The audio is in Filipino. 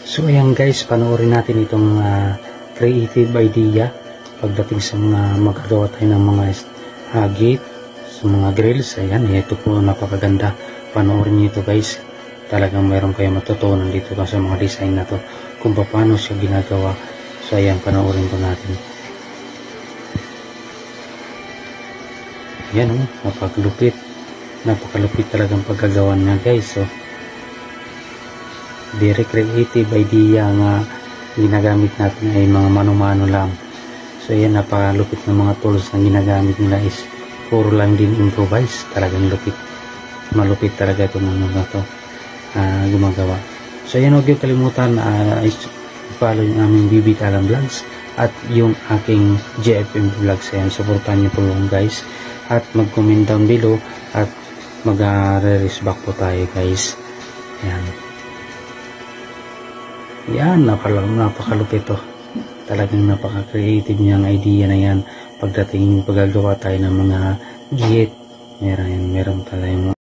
So ayan guys, panoorin natin itong creative idea pagdating sa mga magagawa tayo ng mga gate, sa mga grills. Ayan, ito po napakaganda. Panoorin niyo ito guys. Talagang mayroon kayo matutunan dito sa mga design na to kung paano siya ginagawa. So ayan, panoorin po natin. Ayan napakalupit. Napakalupit talagang paggagawa niya guys. So very creative idea nga ginagamit natin ay mga mano-mano lang. So ayan, napakalupit ng mga tools na ginagamit nila is puro lang din improvise. Talagang lupit. Malupit talaga itong mga to gumagawa. So ayan, huwag yung kalimutan follow yung aming BB Talang Vlogs at yung aking JFM Vlogs. Ayan, supportan nyo po yung guys at mag-comment down below at mag-re-raise back po tayo guys. Ayan. Yan, napakalupit to. Talagang napaka-creative niyang idea na yan pagdating paggagawa tayo ng mga gate. Meron tayong